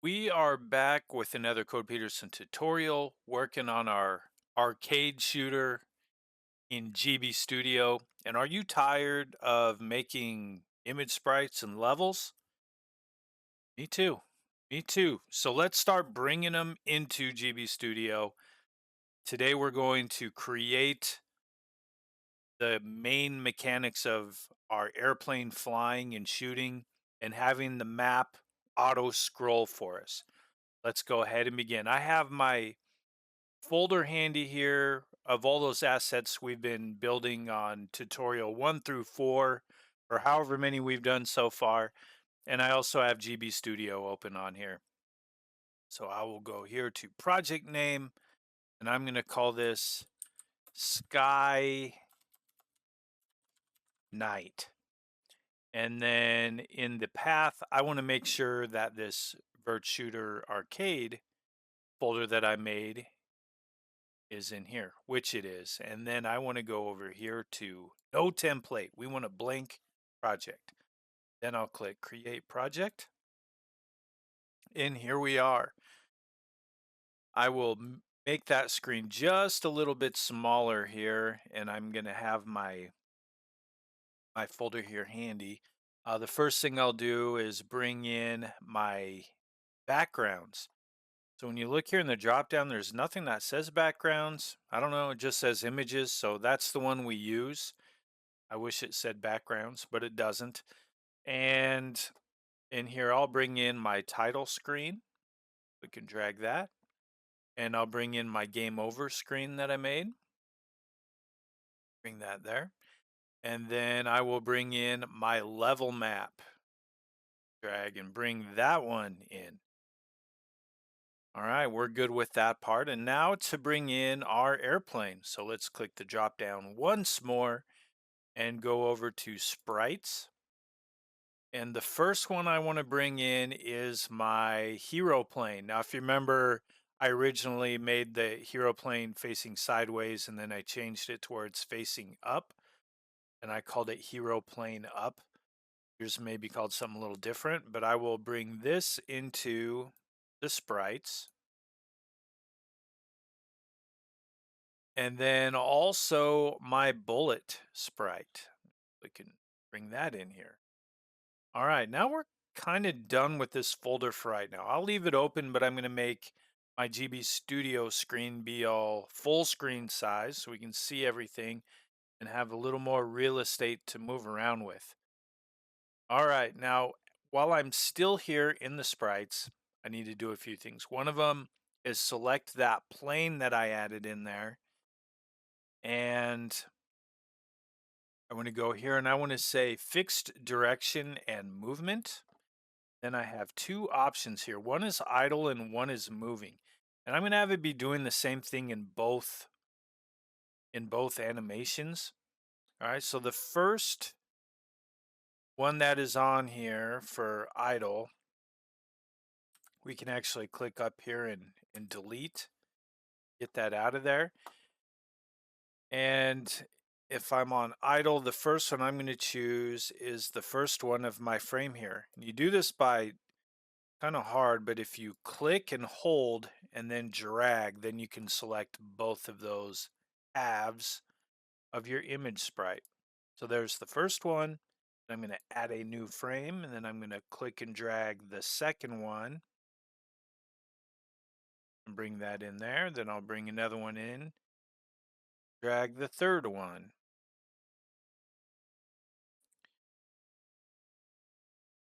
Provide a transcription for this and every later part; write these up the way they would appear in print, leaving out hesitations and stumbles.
We are back with another Code Peterson tutorial, working on our arcade shooter in GB Studio. And are you tired of making image sprites and levels? Me too. Me too. So let's start bringing them into GB Studio. Today we're going to create the main mechanics of our airplane flying and shooting and having the map auto scroll for us. Let's go ahead and begin. I have my folder handy here of all those assets we've been building on tutorial 1 through 4, or however many we've done so far. And I also have GB Studio open on here. So I will go here to project name, and I'm going to call this Sky Night. And then in the path, I want to make sure that this Vert Shooter Arcade folder that I made is in here, which it is. And then I want to go over here to no template. We want a blank project. Then I'll click create project. And here we are. I will make that screen just a little bit smaller here, and I'm going to have my folder here handy. The first thing I'll do is bring in my backgrounds. So when you look here in the drop down, there's nothing that says backgrounds. I don't know, it just says images. So that's the one we use. I wish it said backgrounds, but it doesn't. And in here, I'll bring in my title screen. We can drag that. And I'll bring in my game over screen that I made. Bring that there. And then I will bring in my level map. Drag and bring that one in. All right, we're good with that part. And now to bring in our airplane. So let's click the drop down once more and go over to sprites. And the first one I want to bring in is my hero plane. Now, if you remember, I originally made the hero plane facing sideways and then I changed it towards facing up and I called it hero plane up. Yours may be called something a little different, but I will bring this into the sprites. And then also my bullet sprite. We can bring that in here. All right, now we're kind of done with this folder for right now. I'll leave it open, but I'm going to make my GB Studio screen be all full screen size so we can see everything and have a little more real estate to move around with. All right, now while I'm still here in the sprites, I need to do a few things. One of them is select that plane that I added in there. And I want to go here and I want to say fixed direction and movement. Then I have two options here. One is idle and one is moving. And I'm going to have it be doing the same thing in both animations. All right, so the first one that is on here for idle, we can actually click up here and delete, get that out of there. And if I'm on idle, the first one I'm going to choose is the first one of my frame here. And you do this by kind of hard, but if you click and hold and then drag, then you can select both of those halves of your image sprite. So there's the first one. I'm going to add a new frame, and then I'm going to click and drag the second one and bring that in there. Then I'll bring another one in, drag the third one.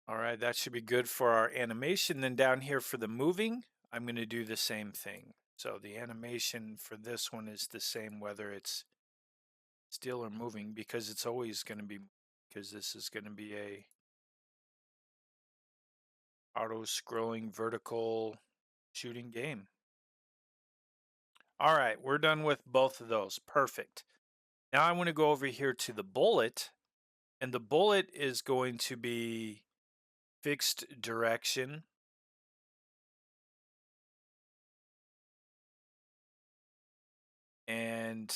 All right, that should be good for our animation. Then down here for the moving, I'm going to do the same thing. So the animation for this one is the same whether it's still or moving, because it's always going to be, because this is going to be a auto scrolling vertical shooting game. All right, we're done with both of those. Perfect. Now I want to go over here to the bullet, and the bullet is going to be fixed direction. And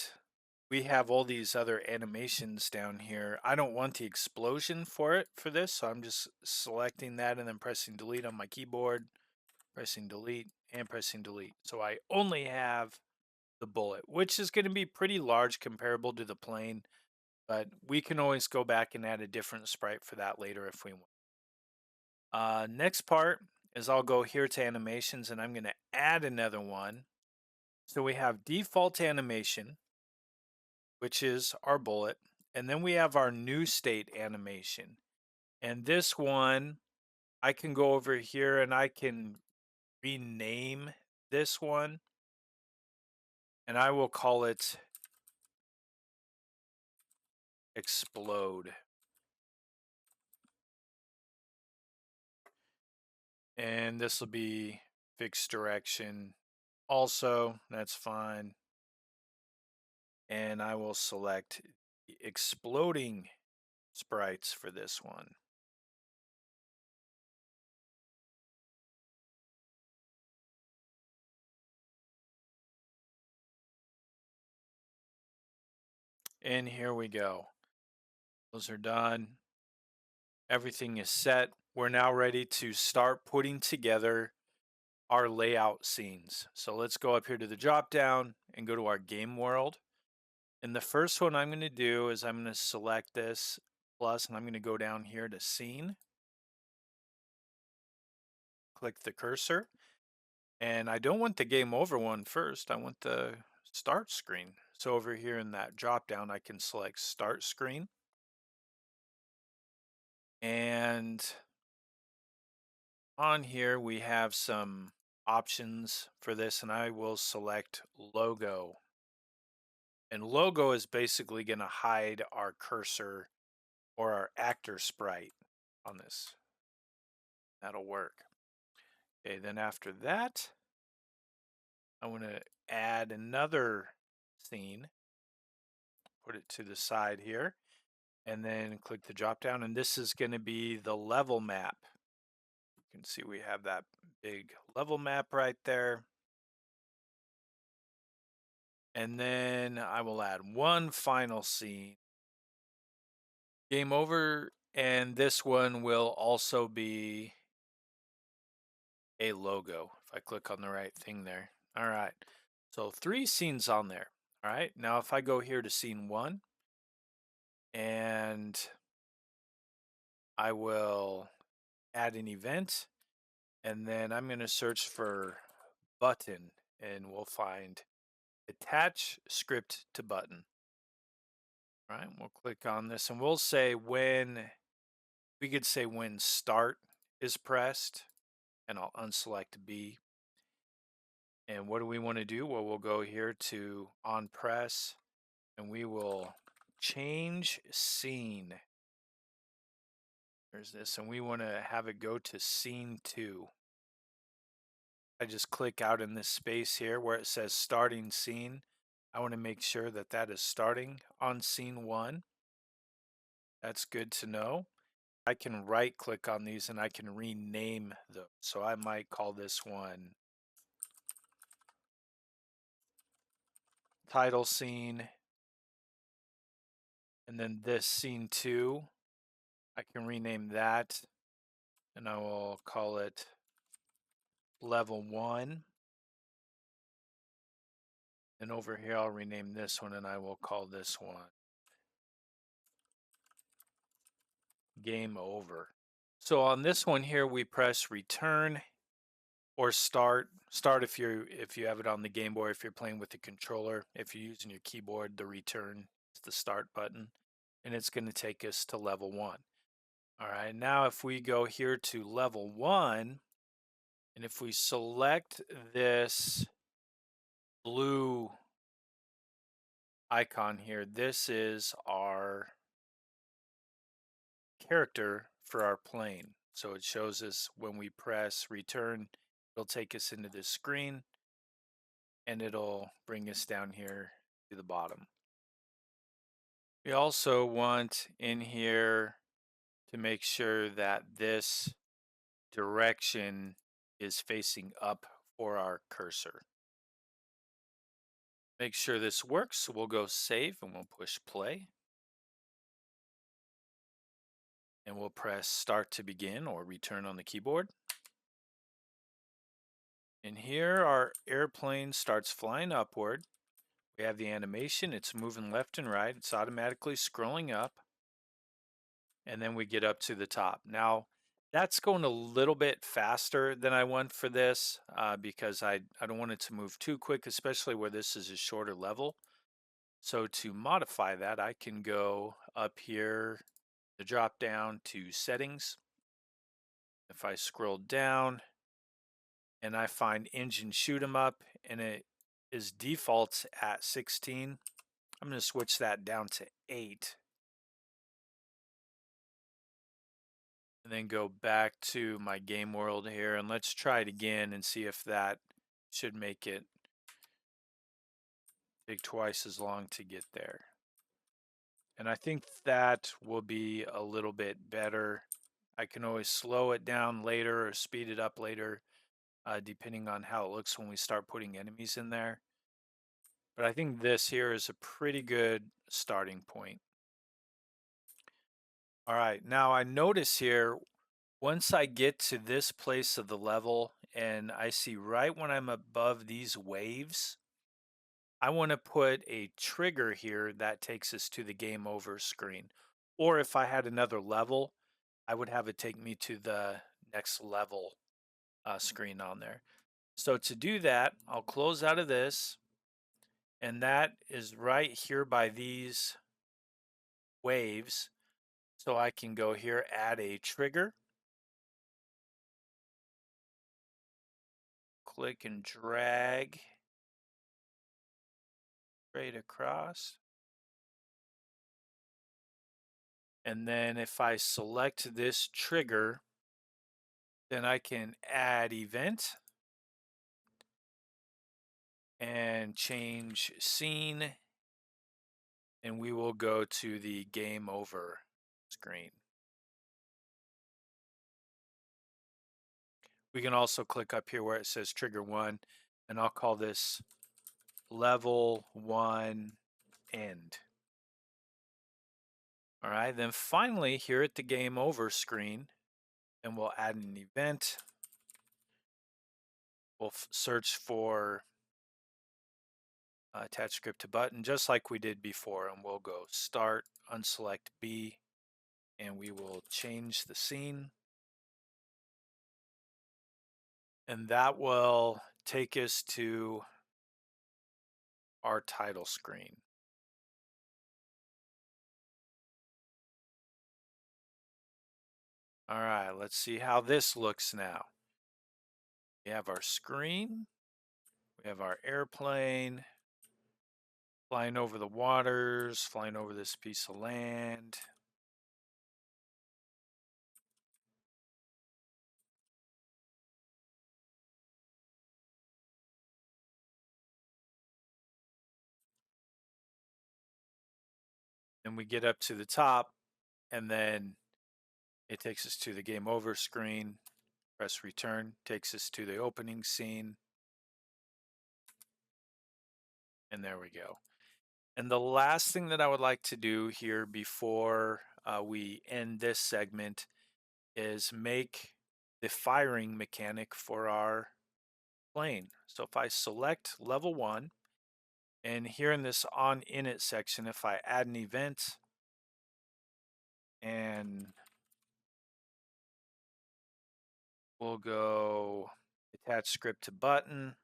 we have all these other animations down here. I don't want the explosion for this, so I'm just selecting that and then pressing delete on my keyboard, pressing delete, and pressing delete. So I only have the bullet, which is going to be pretty large comparable to the plane, but we can always go back and add a different sprite for that later if we want. Next part is I'll go here to animations and I'm going to add another one. So we have default animation, which is our bullet, and then we have our new state animation. And this one, I can go over here and I can rename this one, and I will call it explode. And this will be fixed direction also, that's fine. And I will select the exploding sprites for this one. And here we go. Those are done. Everything is set. We're now ready to start putting together our layout scenes. So let's go up here to the drop down and go to our game world. And the first one I'm going to do is I'm going to select this plus, and I'm going to go down here to scene. Click the cursor. And I don't want the game over one first. I want the start screen. So over here in that drop down, I can select start screen. And on here, we have some options for this, and I will select logo. And logo is basically going to hide our cursor or our actor sprite on this. That'll work. Okay, then after that, I want to add another scene, put it to the side here, and then click the drop down. And this is going to be the level map. You can see we have that big level map right there. And then I will add one final scene. Game over, and this one will also be a logo if I click on the right thing there. All right, so 3 scenes on there. All right, now if I go here to scene 1 and I will add an event, and then I'm going to search for button, and we'll find attach script to button. All right, we'll click on this and we'll say we could say when start is pressed, and I'll unselect B. And what do we want to do? Well, we'll go here to on press and we will change scene. There's this, and we want to have it go to scene 2. I just click out in this space here where it says starting scene. I want to make sure that that is starting on scene 1. That's good to know. I can right click on these and I can rename them. So I might call this one title scene. And then this scene 2, I can rename that and I will call it level 1. And over here, I'll rename this one and I will call this one game over. So on this one here, we press return or start. Start if you have it on the Game Boy, if you're playing with the controller. If you're using your keyboard, the return is the start button, and it's going to take us to level 1. All right, now if we go here to level 1, and if we select this blue icon here, this is our character for our plane. So it shows us when we press return, it'll take us into this screen and it'll bring us down here to the bottom. We also want in here to make sure that this direction is facing up for our cursor. Make sure this works, so we'll go save and we'll push play. And we'll press start to begin or return on the keyboard. And here our airplane starts flying upward. We have the animation, it's moving left and right, it's automatically scrolling up, and then we get up to the top. Now, that's going a little bit faster than I want for this because I don't want it to move too quick, especially where this is a shorter level. So to modify that, I can go up here, the drop down to settings. If I scroll down and I find engine shoot 'em up and it is default at 16, I'm going to switch that down to 8 and then go back to my game world here and let's try it again and see if that should make it take twice as long to get there. And I think that will be a little bit better. I can always slow it down later or speed it up later, depending on how it looks when we start putting enemies in there. But I think this here is a pretty good starting point. All right, now I notice here, once I get to this place of the level and I see right when I'm above these waves, I want to put a trigger here that takes us to the game over screen. Or if I had another level, I would have it take me to the next level screen on there. So to do that, I'll close out of this, and that is right here by these waves. So I can go here, add a trigger, click and drag straight across. And then if I select this trigger, then I can add event and change scene, and we will go to the game over screen. We can also click up here where it says trigger 1, and I'll call this level 1 end. All right, then finally here at the game over screen, and we'll add an event. We'll search for attach script to button just like we did before, and we'll go start, unselect B, and we will change the scene. And that will take us to our title screen. All right, let's see how this looks now. We have our screen, we have our airplane flying over the waters, flying over this piece of land. And we get up to the top, and then it takes us to the game over screen. Press return, takes us to the opening scene. And there we go. And the last thing that I would like to do here before we end this segment is make the firing mechanic for our plane. So if I select level 1, and here in this on init section, if I add an event and we'll go attach script to button,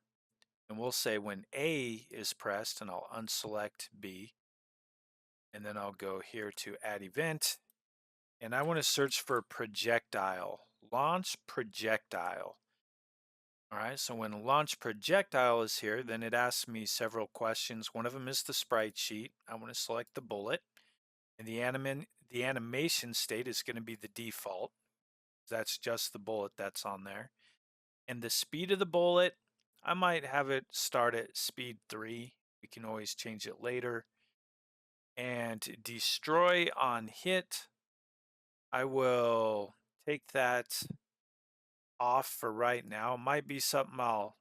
and we'll say when A is pressed, and I'll unselect B, and then I'll go here to add event, and I want to search for projectile, launch projectile. All right, so when launch projectile is here, then it asks me several questions. One of them is the sprite sheet. I want to select the bullet, and the animation state is going to be the default. That's just the bullet that's on there. And the speed of the bullet, I might have it start at speed 3. We can always change it later. And destroy on hit, I will take that off for right now. It might be something I'll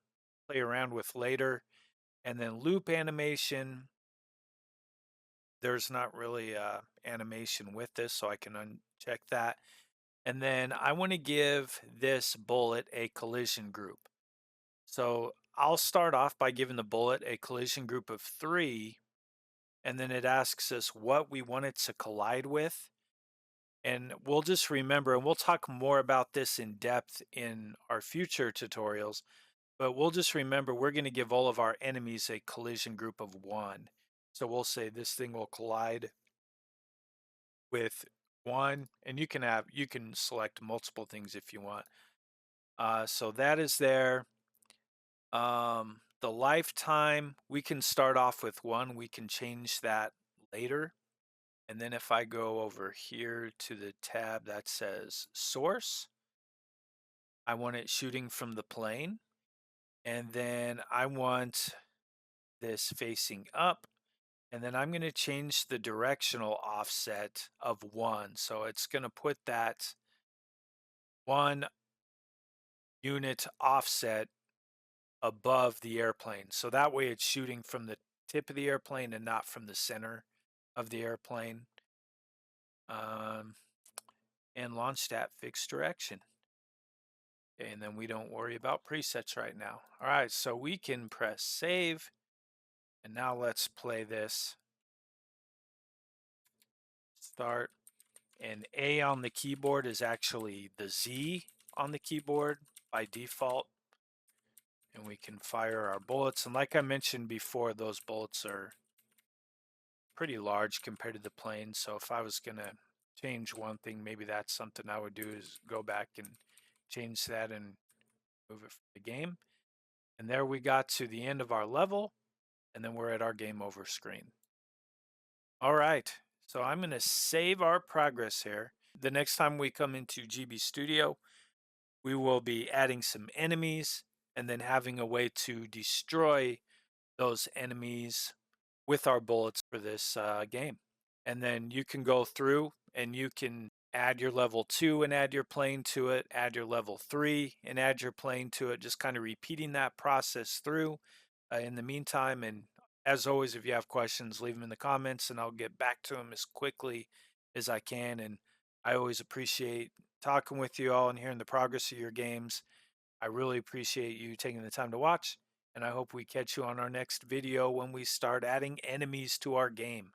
play around with later. And then loop animation, there's not really animation with this, so I can uncheck that. And then I want to give this bullet a collision group. So I'll start off by giving the bullet a collision group of 3, and then it asks us what we want it to collide with. And we'll just remember, and we'll talk more about this in depth in our future tutorials, but we'll just remember we're going to give all of our enemies a collision group of 1. So we'll say this thing will collide with 1, and you can select multiple things if you want. So that is there. The lifetime, we can start off with 1. We can change that later. And then if I go over here to the tab that says source, I want it shooting from the plane. And then I want this facing up. And then I'm going to change the directional offset of 1. So it's going to put that 1 unit offset above the airplane. So that way it's shooting from the tip of the airplane and not from the center of the airplane. Um, and launched at fixed direction. Okay, and then we don't worry about presets right now. All right, so we can press save. And now let's play this. Start. And A on the keyboard is actually the Z on the keyboard by default. And we can fire our bullets. And like I mentioned before, those bullets are pretty large compared to the plane. So if I was going to change one thing, maybe that's something I would do is go back and change that and move it from the game. And there we got to the end of our level. And then we're at our game over screen. All right. So I'm going to save our progress here. The next time we come into GB Studio, we will be adding some enemies and then having a way to destroy those enemies with our bullets for this game. And then you can go through and you can add your level 2 and add your plane to it, add your level 3 and add your plane to it, just kind of repeating that process through in the meantime. And as always, if you have questions, leave them in the comments and I'll get back to them as quickly as I can. And I always appreciate talking with you all and hearing the progress of your games. I really appreciate you taking the time to watch, and I hope we catch you on our next video when we start adding enemies to our game.